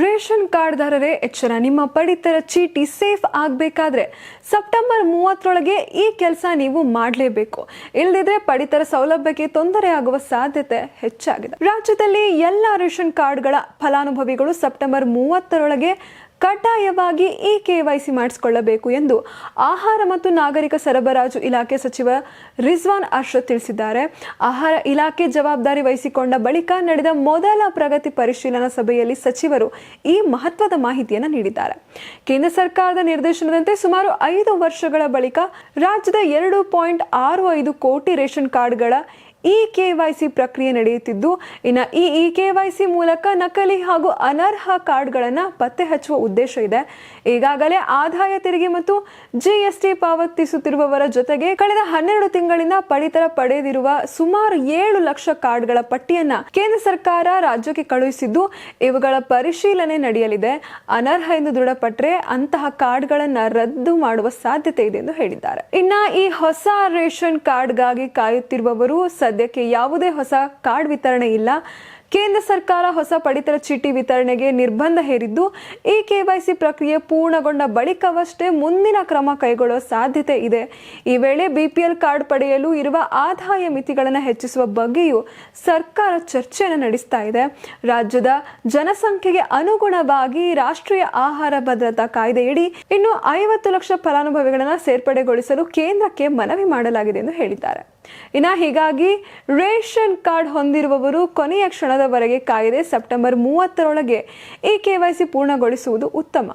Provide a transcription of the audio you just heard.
Ration ಕಾರ್ಡ್ದಾರರೇ ಎಚ್ಚರ, ನಿಮ್ಮ ಪಡಿತರ ಚೀಟಿ ಸೇಫ್ ಆಗಬೇಕಾದ್ರೆ ಸೆಪ್ಟೆಂಬರ್ 30ರೊಳಗೆ ಈ ಕೆಲಸ ನೀವು ಮಾಡಲೇಬೇಕು. ಇಲ್ಲದಿದ್ರೆ ಪಡಿತರ ಸೌಲಭ್ಯಕ್ಕೆ ತೊಂದರೆ ಆಗುವ ಸಾಧ್ಯತೆ ಹೆಚ್ಚಾಗಿದೆ. ರಾಜ್ಯದಲ್ಲಿ ಎಲ್ಲ ರೇಷನ್ ಕಾರ್ಡ್ಗಳ ಫಲಾನುಭವಿಗಳು ಸೆಪ್ಟೆಂಬರ್ 30ರೊಳಗೆ ಕಡ್ಡಾಯವಾಗಿ ಈ KYC ಮಾಡಿಸಿಕೊಳ್ಳಬೇಕು ಎಂದು ಆಹಾರ ಮತ್ತು ನಾಗರಿಕ ಸರಬರಾಜು ಇಲಾಖೆ ಸಚಿವ ರಿಜ್ವಾನ್ ಅರ್ಷದ್ ತಿಳಿಸಿದ್ದಾರೆ. ಆಹಾರ ಇಲಾಖೆ ಜವಾಬ್ದಾರಿ ವಹಿಸಿಕೊಂಡ ಬಳಿಕ ನಡೆದ ಮೊದಲ ಪ್ರಗತಿ ಪರಿಶೀಲನಾ ಸಭೆಯಲ್ಲಿ ಸಚಿವರು ಈ ಮಹತ್ವದ ಮಾಹಿತಿಯನ್ನು ನೀಡಿದ್ದಾರೆ. ಕೇಂದ್ರ ಸರ್ಕಾರದ ನಿರ್ದೇಶನದಂತೆ ಸುಮಾರು 5 ವರ್ಷಗಳ ಬಳಿಕ ರಾಜ್ಯದ 2.65 ಕೋಟಿ ರೇಷನ್ ಕಾರ್ಡ್ಗಳ KYC ಪ್ರಕ್ರಿಯೆ ನಡೆಯುತ್ತಿದ್ದು, ಇನ್ನು ಈ KYC ಮೂಲಕ ನಕಲಿ ಹಾಗೂ ಅನರ್ಹ ಕಾರ್ಡ್ಗಳನ್ನು ಪತ್ತೆ ಹಚ್ಚುವ ಉದ್ದೇಶ ಇದೆ. ಈಗಾಗಲೇ ಆದಾಯ ತೆರಿಗೆ ಮತ್ತು GST ಪಾವತಿಸುತ್ತಿರುವವರ ಜೊತೆಗೆ ಕಳೆದ 12 ತಿಂಗಳಿಂದ ಪಡಿತರ ಪಡೆದಿರುವ ಸುಮಾರು 7 ಲಕ್ಷ ಕಾರ್ಡ್ಗಳ ಪಟ್ಟಿಯನ್ನ ಕೇಂದ್ರ ಸರ್ಕಾರ ರಾಜ್ಯಕ್ಕೆ ಕಳುಹಿಸಿದ್ದು, ಇವುಗಳ ಪರಿಶೀಲನೆ ನಡೆಯಲಿದೆ. ಅನರ್ಹ ಎಂದು ದೃಢಪಟ್ಟರೆ ಅಂತಹ ಕಾರ್ಡ್ಗಳನ್ನು ರದ್ದು ಮಾಡುವ ಸಾಧ್ಯತೆ ಇದೆ ಎಂದು ಹೇಳಿದ್ದಾರೆ. ಇನ್ನು ಈ ಹೊಸ ರೇಷನ್ ಕಾರ್ಡ್ಗಾಗಿ ಕಾಯುತ್ತಿರುವವರು ಸದ್ಯಕ್ಕೆ ಯಾವುದೇ ಹೊಸ ಕಾರ್ಡ್ ವಿತರಣೆ ಇಲ್ಲ. ಕೇಂದ್ರ ಸರ್ಕಾರ ಹೊಸ ಪಡಿತರ ಚೀಟಿ ವಿತರಣೆಗೆ ನಿರ್ಬಂಧ ಹೇರಿದ್ದು, ಈ KYC ಪ್ರಕ್ರಿಯೆ ಪೂರ್ಣಗೊಂಡ ಬಳಿಕವಷ್ಟೇ ಮುಂದಿನ ಕ್ರಮ ಕೈಗೊಳ್ಳುವ ಸಾಧ್ಯತೆ ಇದೆ. ಈ ವೇಳೆ BPL ಕಾರ್ಡ್ ಪಡೆಯಲು ಇರುವ ಆದಾಯ ಮಿತಿಗಳನ್ನು ಹೆಚ್ಚಿಸುವ ಬಗ್ಗೆಯೂ ಸರ್ಕಾರ ಚರ್ಚೆಯನ್ನು ನಡೆಸ್ತಾ ಇದೆ. ರಾಜ್ಯದ ಜನಸಂಖ್ಯೆಗೆ ಅನುಗುಣವಾಗಿ ರಾಷ್ಟ್ರೀಯ ಆಹಾರ ಭದ್ರತಾ ಕಾಯ್ದೆಯಡಿ ಇನ್ನು 50 ಲಕ್ಷ ಫಲಾನುಭವಿಗಳನ್ನು ಸೇರ್ಪಡೆಗೊಳಿಸಲು ಕೇಂದ್ರಕ್ಕೆ ಮನವಿ ಮಾಡಲಾಗಿದೆ ಎಂದು ಹೇಳಿದ್ದಾರೆ. ಹೀಗಾಗಿ ರೇಷನ್ ಕಾರ್ಡ್ ಹೊಂದಿರುವವರು ಕೊನೆಯ ಕ್ಷಣದವರೆಗೆ ಕಾಯದೆ ಸೆಪ್ಟೆಂಬರ್ 30ರೊಳಗೆ ಈ KYC ಪೂರ್ಣಗೊಳಿಸುವುದು ಉತ್ತಮ.